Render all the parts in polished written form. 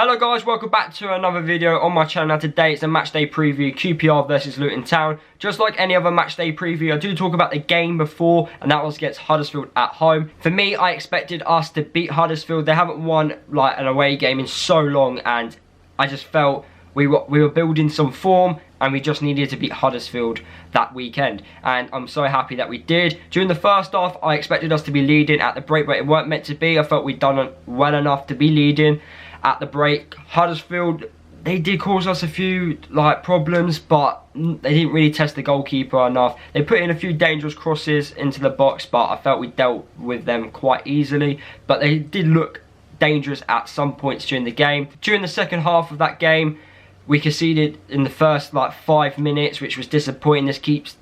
Hello guys, welcome back to another video on my channel. Now today it's a matchday preview, QPR versus Luton Town. Just like any other matchday preview, I do talk about the game before, and that was against Huddersfield at home. For me, I expected us to beat Huddersfield. They haven't won like an away game in so long, and I just felt we were building some form, and we just needed to beat Huddersfield that weekend. And I'm so happy that we did. During the first half, I expected us to be leading at the break, but it weren't meant to be. I felt we'd done well enough to be leading at the break. Huddersfield, they did cause us a few problems, but they didn't really test the goalkeeper enough. They put in a few dangerous crosses into the box, but I felt we dealt with them quite easily. But they did look dangerous at some points during the game. During the second half of that game, we conceded in the first 5 minutes, which was disappointing.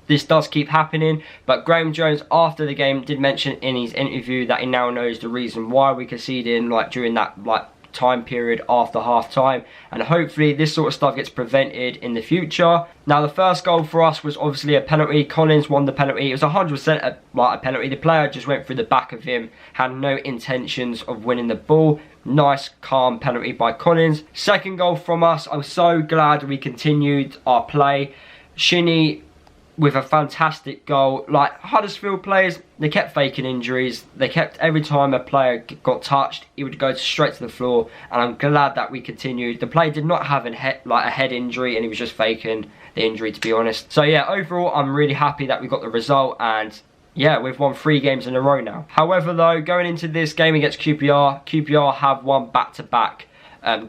This does keep happening. But Graham Jones, after the game, did mention in his interview that he now knows the reason why we conceded during that time period after half time, and hopefully this sort of stuff gets prevented in the future. Now the first goal for us was obviously a penalty. Collins won the penalty. It was 100% a penalty. The player just went through the back of him, had no intentions of winning the ball. Nice calm penalty by Collins. Second goal from us, I'm so glad we continued our play. Shinnie with a fantastic goal. Huddersfield players, they kept faking injuries. They kept, every time a player got touched, he would go straight to the floor, and I'm glad that we continued. The player did not have a head injury, and he was just faking the injury, to be honest. So yeah, overall, I'm really happy that we got the result, and yeah, we've won 3 games in a row now. However though, going into this game against QPR have won back-to-back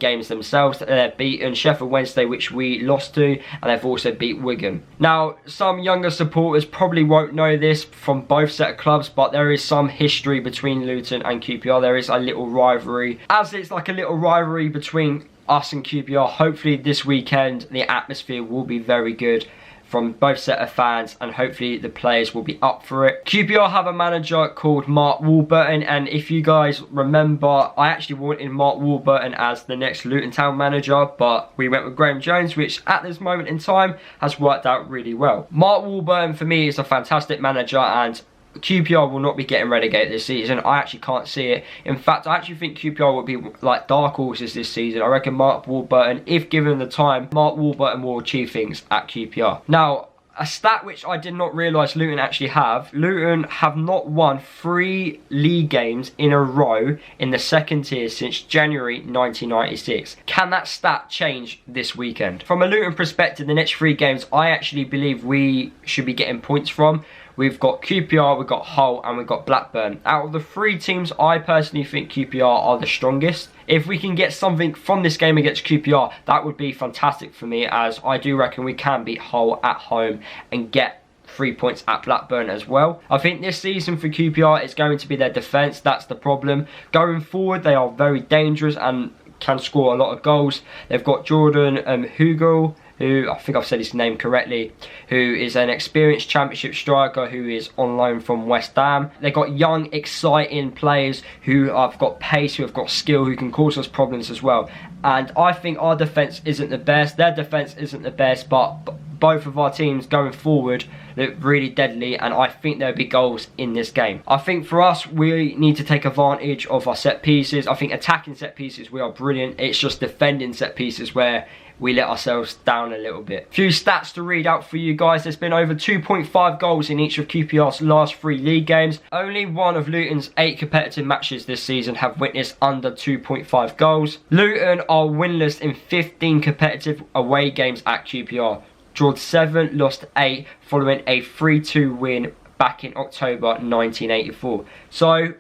games themselves. They've beaten Sheffield Wednesday, which we lost to, and they've also beat Wigan. Now, some younger supporters probably won't know this from both set of clubs, but there is some history between Luton and QPR. There is a little rivalry. As it's like a little rivalry between us and QPR, hopefully this weekend the atmosphere will be very good from both set of fans, and hopefully the players will be up for it. QPR have a manager called Mark Warburton, and if you guys remember, I actually wanted Mark Warburton as the next Luton Town manager, but we went with Graham Jones, which at this moment in time has worked out really well. Mark Warburton for me is a fantastic manager, and QPR will not be getting relegated this season. I actually can't see it. In fact, I actually think QPR will be like dark horses this season. I reckon Mark Warburton, if given the time, Mark Warburton will achieve things at QPR. Now, a stat which I did not realise Luton actually have. Luton have not won 3 league games in a row in the second tier since January 1996. Can that stat change this weekend? From a Luton perspective, the next 3 games I actually believe we should be getting points from. We've got QPR, we've got Hull, and we've got Blackburn. Out of the 3 teams, I personally think QPR are the strongest. If we can get something from this game against QPR, that would be fantastic for me, as I do reckon we can beat Hull at home and get 3 points at Blackburn as well. I think this season for QPR is going to be their defence. That's the problem. Going forward, they are very dangerous and can score a lot of goals. They've got Jordan Hugo, who, I think I've said his name correctly, who is an experienced championship striker who is on loan from West Ham. They've got young, exciting players who have got pace, who have got skill, who can cause us problems as well. And I think our defence isn't the best, their defence isn't the best, but both of our teams going forward look really deadly, and I think there'll be goals in this game. I think for us, we need to take advantage of our set pieces. I think attacking set pieces, we are brilliant. It's just defending set pieces where we let ourselves down a little bit. Few stats to read out for you guys. There's been over 2.5 goals in each of QPR's last 3 league games. Only one of Luton's 8 competitive matches this season have witnessed under 2.5 goals. Luton are winless in 15 competitive away games at QPR. Drawn 7, lost 8, following a 3-2 win back in October 1984. So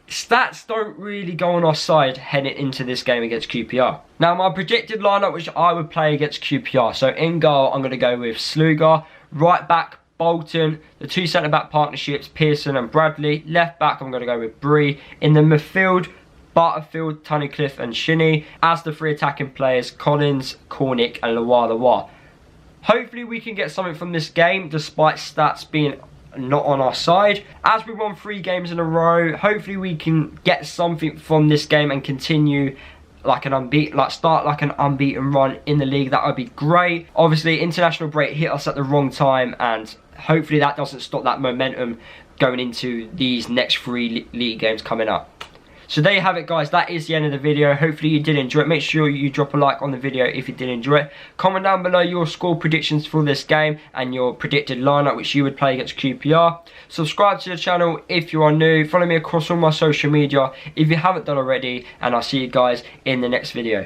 stats don't really go on our side heading into this game against QPR. Now, my projected lineup which I would play against QPR. So in goal, I'm going to go with Sluga. Right back, Bolton. The 2 centre-back partnerships, Pearson and Bradley. Left back, I'm going to go with Bree. In the midfield, Butterfield, Tunnicliffe and Shinnie. As the 3 attacking players, Collins, Cornick and Lawar. Hopefully we can get something from this game, despite stats being not on our side. As we won 3 games in a row, hopefully we can get something from this game and continue start like an unbeaten run in the league. That would be great. Obviously, international break hit us at the wrong time, and hopefully that doesn't stop that momentum going into these next 3 league games coming up. So there you have it, guys. That is the end of the video. Hopefully you did enjoy it. Make sure you drop a like on the video if you did enjoy it. Comment down below your score predictions for this game and your predicted lineup which you would play against QPR. Subscribe to the channel if you are new. Follow me across all my social media if you haven't done already, and I'll see you guys in the next video.